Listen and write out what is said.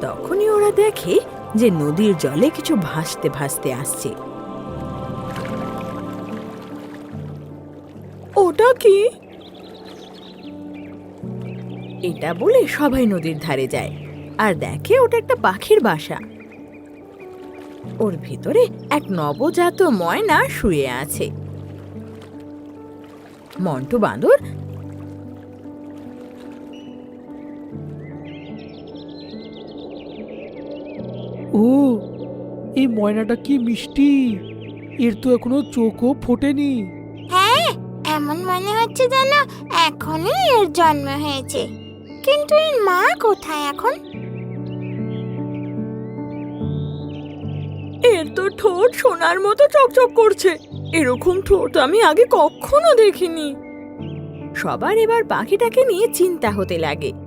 তখনই ওরা দেখে যে নদীর জলে কিছু ভাসতে ভাসতে আসছে। ওটা কি? এটা বলে সবাই নদীর ধারে যায় আর দেখে ওটা একটা পাখির বাসা। ওর ভিতরে এক নবজাত ময়না শুয়ে আছে। মন্টু বাঁদর ও, এই ময়নাটা কি মিষ্টি! এর তো এখনো চোখও ফোটেনি। হ্যাঁ, এমন মনে হচ্ছে যেন এখনই এর জন্ম হয়েছে। কিন্তু এর মা কোথায় এখন? এর তো ঠোঁট সোনার মতো চকচক করছে। এরকম ঠোঁট আমি আগে কখনো দেখিনি। সবার এবার পাখিটাকে নিয়ে চিন্তা হতে লাগে।